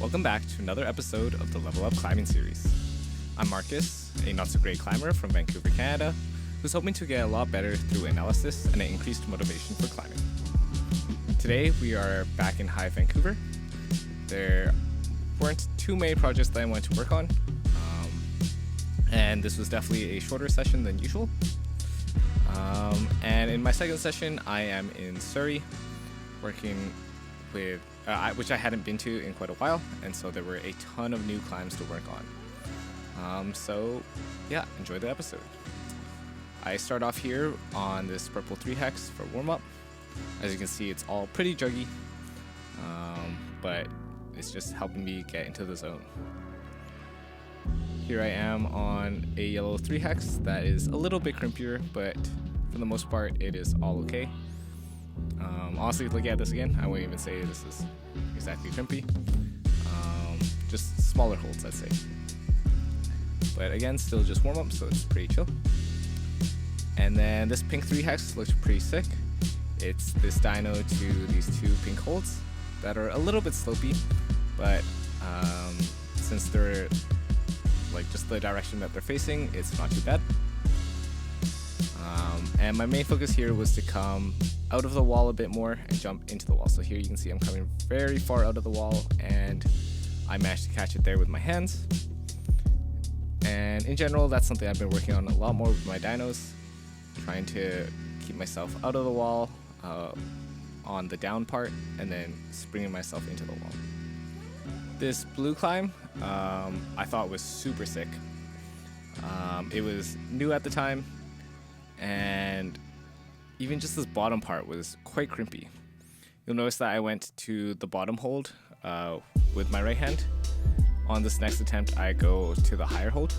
Welcome back to another episode of the Level Up Climbing Series. I'm Marcus, a not-so-great climber from Vancouver, Canada, who's hoping to get a lot better through analysis and an increased motivation for climbing. Today, we are back in High Vancouver. There weren't too many projects that I wanted to work on, and this was definitely a shorter session than usual. And in my second session, I am in Surrey, working with which I hadn't been to in quite a while, and so there were a ton of new climbs to work on. So yeah, enjoy the episode. I start off here on this purple 3 hex for warm-up. As you can see, it's all pretty juggy, but it's just helping me get into the zone. Here I am on a yellow 3 hex that is a little bit crimpier, but for the most part, it is all okay. Honestly, looking at this again, I wouldn't even say this is exactly crimpy. Just smaller holds, I'd say. But again, still just warm up, so it's pretty chill. And then this pink 3 hex looks pretty sick. It's this dyno to these 2 pink holds that are a little bit slopey, but since they're like just the direction that they're facing, it's not too bad. And my main focus here was to come out of the wall a bit more and jump into the wall. So here you can see I'm coming very far out of the wall, and I managed to catch it there with my hands. And in general, that's something I've been working on a lot more with my dynos, trying to keep myself out of the wall on the down part, and then springing myself into the wall. This blue climb I thought was super sick. It was new at the time, and even just this bottom part was quite crimpy. You'll notice that I went to the bottom hold with my right hand. On this next attempt, I go to the higher hold.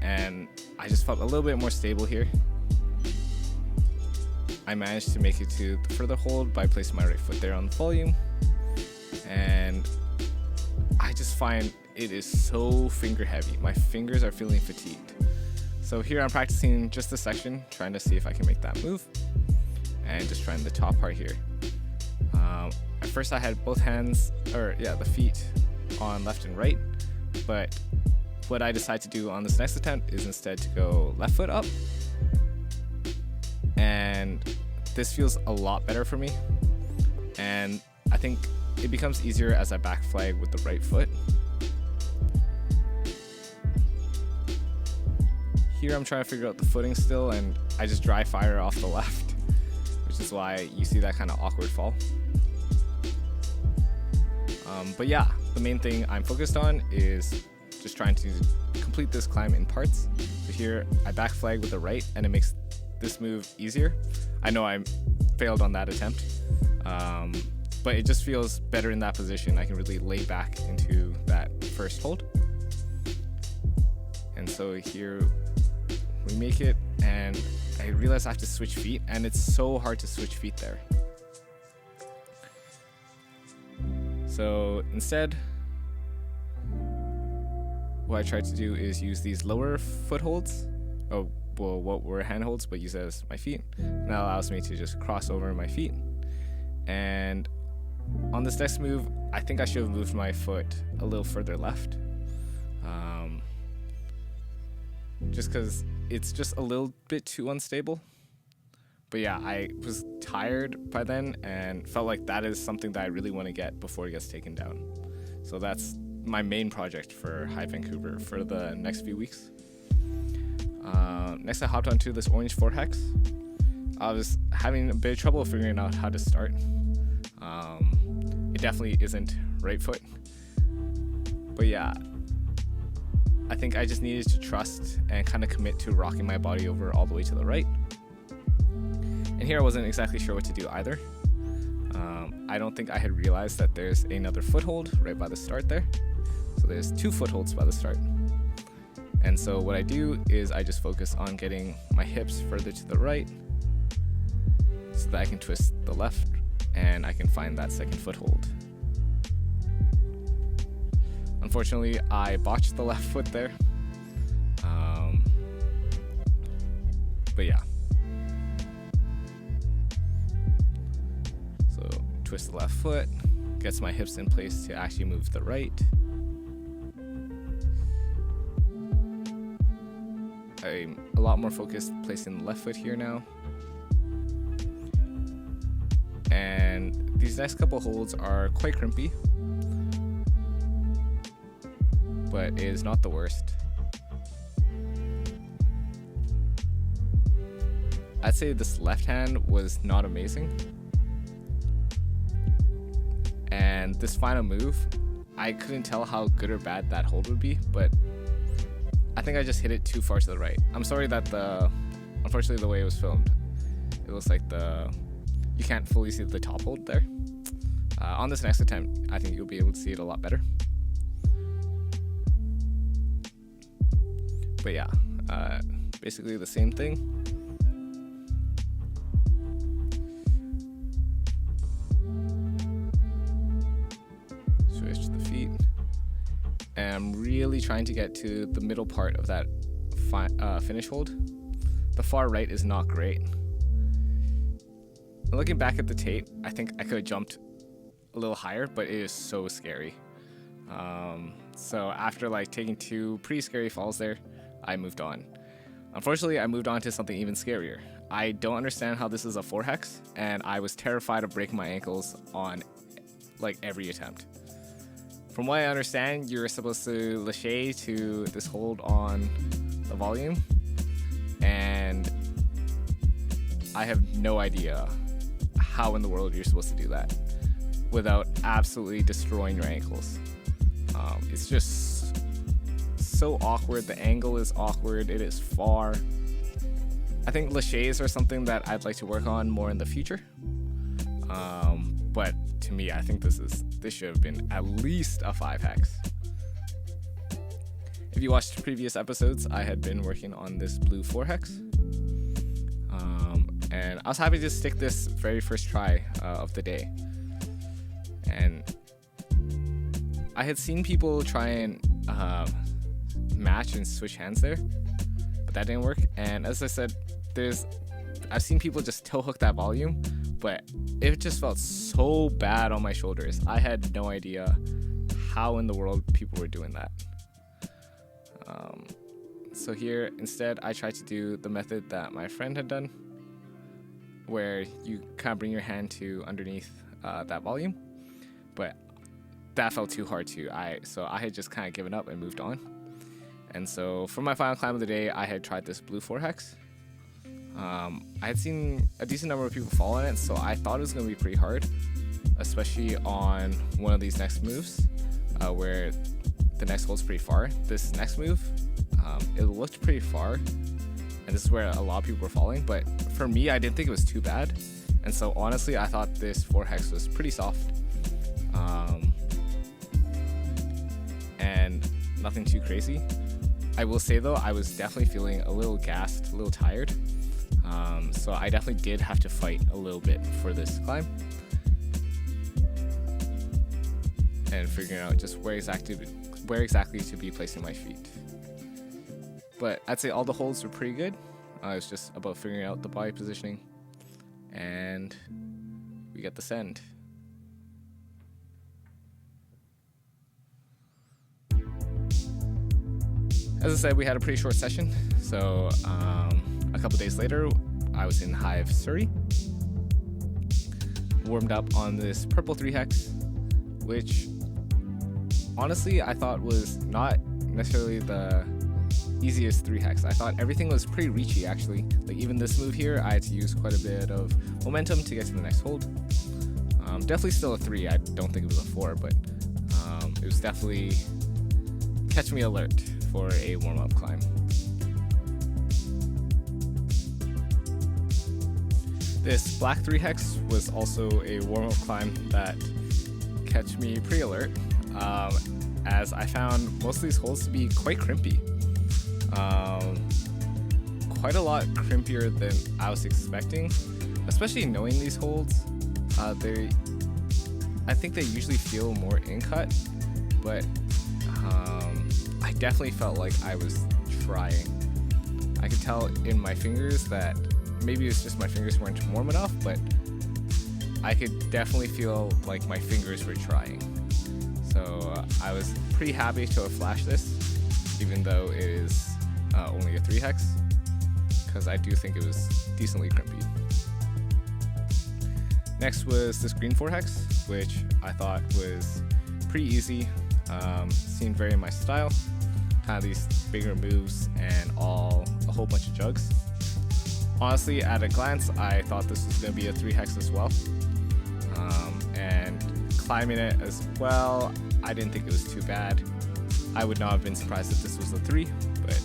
And I just felt a little bit more stable here. I managed to make it to the further hold by placing my right foot there on the volume. And I just find it is so finger heavy. My fingers are feeling fatigued. So here I'm practicing just this section, trying to see if I can make that move. And just trying the top part here. At first I had both hands, the feet on left and right. But what I decide to do on this next attempt is instead to go left foot up. And this feels a lot better for me. And I think it becomes easier as I back flag with the right foot. Here I'm trying to figure out the footing still, and I just dry fire off the left, which is why you see that kind of awkward fall. But yeah, the main thing I'm focused on is just trying to complete this climb in parts. So here I back flag with the right, and it makes this move easier. I know I failed on that attempt, but it just feels better in that position. I can really lay back into that first hold. And so here we make it, and I realize I have to switch feet, and it's so hard to switch feet there. So instead, what I tried to do is use these lower footholds, what were handholds, but use it as my feet. And that allows me to just cross over my feet. And on this next move, I think I should have moved my foot a little further left. Just because it's just a little bit too unstable. But yeah, I was tired by then and felt like that is something that I really want to get before it gets taken down. So that's my main project for High Vancouver for the next few weeks. Next I hopped onto this orange 4 hex. I was having a bit of trouble figuring out how to start. It definitely isn't right foot. But yeah, I think I just needed to trust and kind of commit to rocking my body over all the way to the right. And here I wasn't exactly sure what to do either. I don't think I had realized that there's another foothold right by the start there. So there's 2 footholds by the start. And so what I do is I just focus on getting my hips further to the right so that I can twist the left and I can find that second foothold. Unfortunately, I botched the left foot there. But yeah. twist the left foot, gets my hips in place to actually move the right. I'm a lot more focused placing the left foot here now. And these next couple holds are quite crimpy, but it is not the worst. I'd say this left hand was not amazing. And this final move, I couldn't tell how good or bad that hold would be, but I think I just hit it too far to the right. I'm sorry that unfortunately the way it was filmed, it looks like you can't fully see the top hold there. On this next attempt, I think you'll be able to see it a lot better. But yeah, basically the same thing. Switch the feet. And I'm really trying to get to the middle part of that finish hold. The far right is not great. Looking back at the tape, I think I could have jumped a little higher, but it is so scary. So after like taking 2 pretty scary falls there, I moved on. Unfortunately, I moved on to something even scarier. I don't understand how this is a 4 hex, and I was terrified of breaking my ankles on like every attempt. From what I understand, you're supposed to lâcher to this hold on the volume, and I have no idea how in the world you're supposed to do that without absolutely destroying your ankles. It's just so awkward. The angle is awkward. It is far. I think lâchers are something that I'd like to work on more in the future. But to me, I think this should have been at least a 5 hex. If you watched previous episodes, I had been working on this blue 4 hex. And I was happy to stick this very first try of the day. And I had seen people try and match and switch hands there, but that didn't work. And as I said, I've seen people just toe hook that volume, but it just felt so bad on my shoulders. I had no idea how in the world people were doing that. So here, instead, I tried to do the method that my friend had done, where you kind of bring your hand to underneath that volume, but that felt too hard too. So I had just kind of given up and moved on. And so for my final climb of the day, I had tried this blue 4 hex. I had seen a decent number of people fall on it, so I thought it was going to be pretty hard, especially on one of these next moves, where the next hold's pretty far. This next move, it looked pretty far, and this is where a lot of people were falling, but for me, I didn't think it was too bad. And so honestly, I thought this 4 hex was pretty soft. And nothing too crazy. I will say though, I was definitely feeling a little gassed, a little tired. So I definitely did have to fight a little bit for this climb. And figuring out just where exactly to be placing my feet. But I'd say all the holds were pretty good. It's just about figuring out the body positioning. And we get the send. As I said, we had a pretty short session, so a couple days later, I was in Hive, Surrey, warmed up on this purple 3 hex, which honestly I thought was not necessarily the easiest 3 hex. I thought everything was pretty reachy actually. Like even this move here, I had to use quite a bit of momentum to get to the next hold. Definitely still a 3. I don't think it was a 4, but it was definitely catch me alert for a warm-up climb. This black 3 hex was also a warm-up climb that kept me pretty alert, as I found most of these holds to be quite crimpy. Quite a lot crimpier than I was expecting, especially knowing these holds. I think they usually feel more in-cut, but I definitely felt like I was trying. I could tell in my fingers that maybe it's just my fingers weren't warm enough, but I could definitely feel like my fingers were trying. So I was pretty happy to have flashed this, even though it is only a 3 hex, because I do think it was decently crimpy. Next was this green 4 hex, which I thought was pretty easy. Seemed very in my style. Kind of these bigger moves and a whole bunch of jugs. Honestly, at a glance, I thought this was going to be a 3 hex as well. And climbing it as well, I didn't think it was too bad. I would not have been surprised if this was a 3, but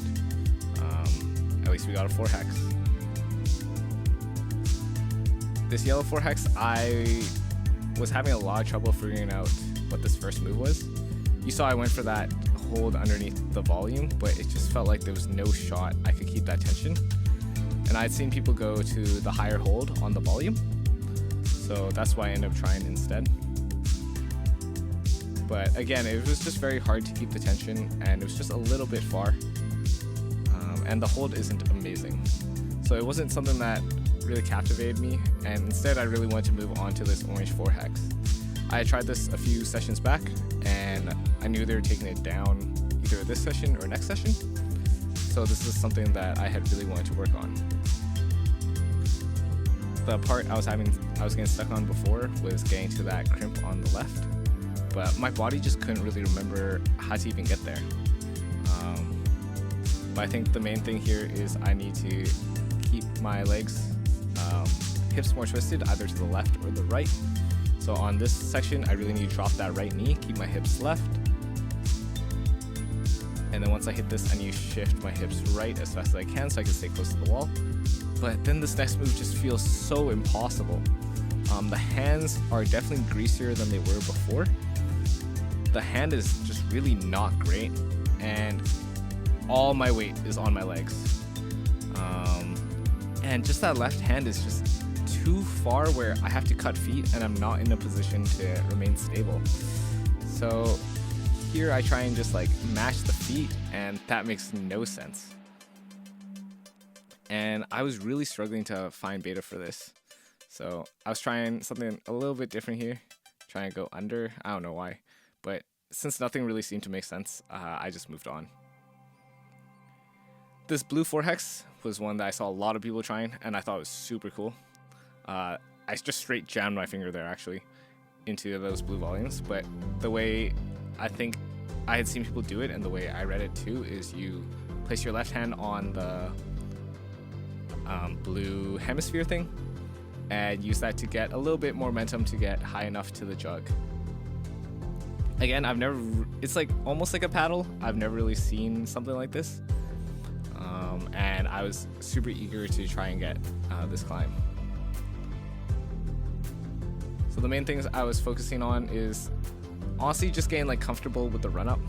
at least we got a 4 hex. This yellow 4 hex, I was having a lot of trouble figuring out what this first move was. You saw I went for that hold underneath the volume, but it just felt like there was no shot I could keep that tension. And I'd seen people go to the higher hold on the volume, so that's why I ended up trying instead. But again, it was just very hard to keep the tension, and it was just a little bit far. And the hold isn't amazing. So it wasn't something that really captivated me, and instead I really wanted to move on to this orange 4 hex. I had tried this a few sessions back, and I knew they were taking it down either this session or next session. So this is something that I had really wanted to work on. The part I was getting stuck on before was getting to that crimp on the left, but my body just couldn't really remember how to even get there. But I think the main thing here is I need to keep my legs, hips more twisted, either to the left or the right. So on this section, I really need to drop that right knee, keep my hips left. And then once I hit this, I need to shift my hips right as fast as I can so I can stay close to the wall. But then this next move just feels so impossible. The hands are definitely greasier than they were before. The hand is just really not great, and all my weight is on my legs. And just that left hand is just too far where I have to cut feet and I'm not in a position to remain stable. So here I try and just like mash the feet, and that makes no sense. And I was really struggling to find beta for this. So I was trying something a little bit different here, trying to go under. I don't know why, but since nothing really seemed to make sense, I just moved on. This blue 4 hex was one that I saw a lot of people trying, and I thought it was super cool. I just straight jammed my finger there actually into those blue volumes, but the way I think I had seen people do it and the way I read it too is you place your left hand on the blue hemisphere thing and use that to get a little bit more momentum to get high enough to the jug. Again, it's like almost like a paddle. I've never really seen something like this. And I was super eager to try and get this climb. So the main things I was focusing on is honestly just getting like comfortable with the run up,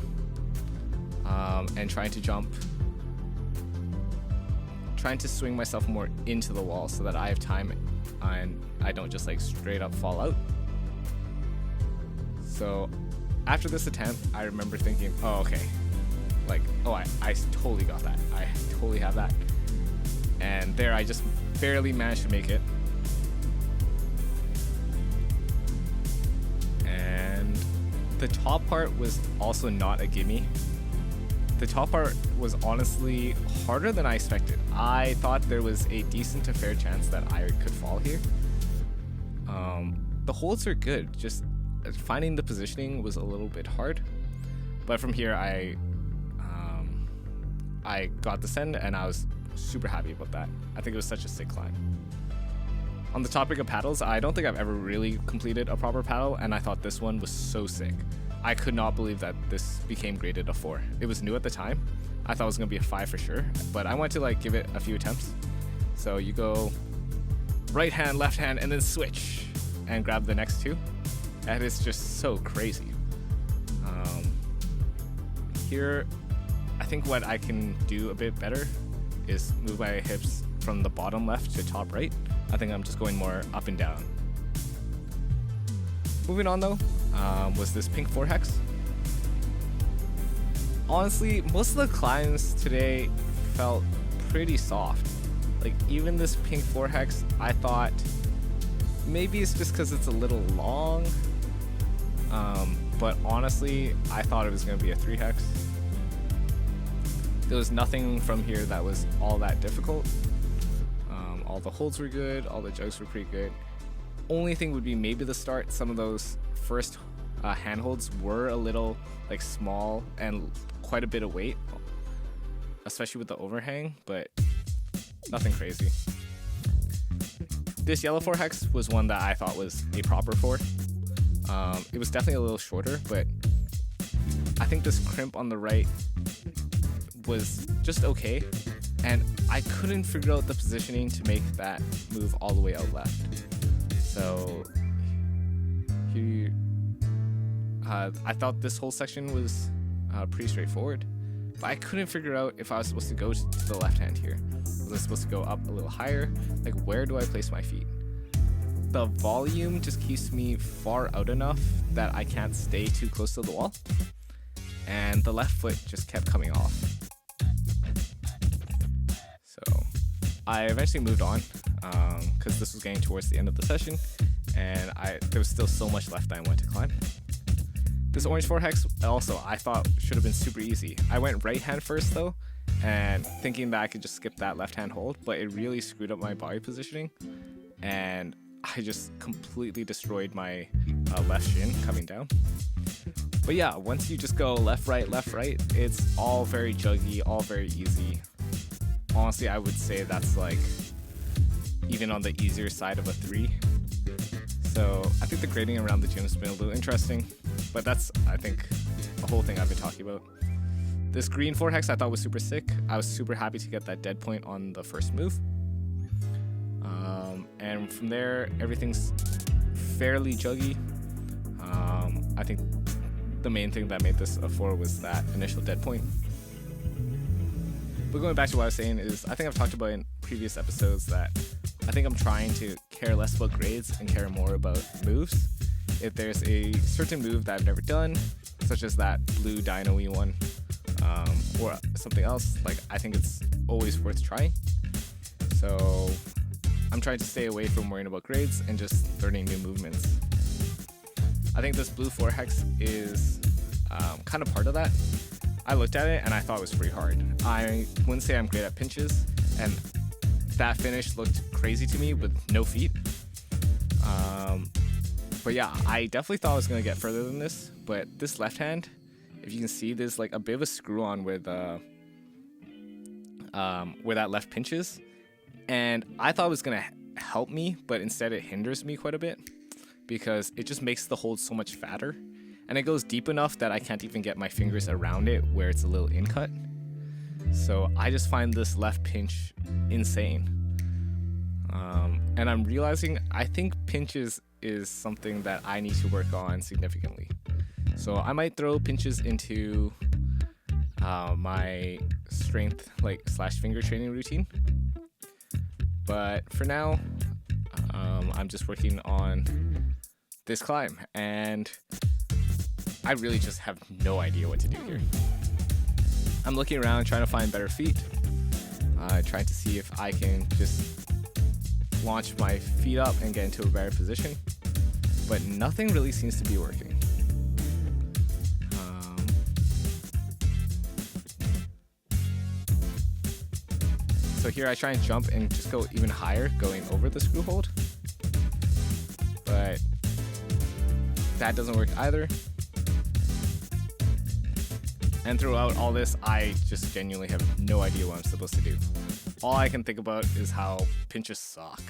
and trying to jump, trying to swing myself more into the wall so that I have time and I don't just like straight up fall out. So after this attempt, I remember thinking, oh, okay, like, oh, I totally got that. I totally have that. And there I just barely managed to make it. And the top part was also not a gimme. The top part was honestly harder than I expected. I thought there was a decent to fair chance that I could fall here. The holds are good, just finding the positioning was a little bit hard. But from here, I got the send and I was super happy about that. I think it was such a sick climb. On the topic of paddles, I don't think I've ever really completed a proper paddle, and I thought this one was so sick. I could not believe that this became graded a 4. It was new at the time. I thought it was gonna be a 5 for sure, but I wanted to like give it a few attempts. So you go right hand, left hand, and then switch and grab the next two. That is just so crazy. Here, I think what I can do a bit better is move my hips from the bottom left to top right. I think I'm just going more up and down. Moving on though, was this pink 4 hex. Honestly, most of the climbs today felt pretty soft. Like even this pink 4 hex, I thought maybe it's just because it's a little long, but honestly, I thought it was going to be a 3 hex. There was nothing from here that was all that difficult. All the holds were good, all the jugs were pretty good. Only thing would be maybe the start. Some of those first handholds were a little like small and quite a bit of weight, especially with the overhang, but nothing crazy. This yellow 4 hex was one that I thought was a proper 4. It was definitely a little shorter, but I think this crimp on the right was just okay, and I couldn't figure out the positioning to make that move all the way out left. So here, I thought this whole section was pretty straightforward, but I couldn't figure out if I was supposed to go to the left hand here. Was I supposed to go up a little higher? Like, where do I place my feet? The volume just keeps me far out enough that I can't stay too close to the wall, and the left foot just kept coming off. So I eventually moved on because this was getting towards the end of the session, and there was still so much left that I wanted to climb. This orange 4 hex also I thought should have been super easy. I went right hand first though, and thinking that I could just skip that left hand hold, but it really screwed up my body positioning, and I just completely destroyed my left shin coming down. But yeah, once you just go left, right, it's all very juggy, all very easy. Honestly, I would say that's like even on the easier side of a 3. So I think the grading around the gym has been a little interesting, but that's, I think, the whole thing I've been talking about. This green 4 hex I thought was super sick. I was super happy to get that dead point on the first move. And from there, everything's fairly juggy. I think the main thing that made this a 4 was that initial dead point. But going back to what I was saying is, I think I've talked about in previous episodes that I think I'm trying to care less about grades and care more about moves. If there's a certain move that I've never done, such as that blue dino-y one, or something else, like, I think it's always worth trying. So I'm trying to stay away from worrying about grades and just learning new movements. I think this blue 4 hex is kind of part of that. I looked at it and I thought it was pretty hard. I wouldn't say I'm great at pinches, and that finish looked crazy to me with no feet. But yeah, I definitely thought I was going to get further than this, but this left hand, if you can see, there's like a bit of a screw on where that left pinches, and I thought it was going to help me, but instead it hinders me quite a bit because it just makes the hold so much fatter, and it goes deep enough that I can't even get my fingers around it where it's a little in cut. So I just find this left pinch insane. And I'm realizing I think pinches is something that I need to work on significantly. So I might throw pinches into my strength / finger training routine. But for now, I'm just working on this climb, and I really just have no idea what to do here. I'm looking around trying to find better feet, trying to see if I can just launch my feet up and get into a better position, but nothing really seems to be working. So here I try and jump and just go even higher, going over the screw hold, but that doesn't work either. And throughout all this, I just genuinely have no idea what I'm supposed to do. All I can think about is how pinches suck.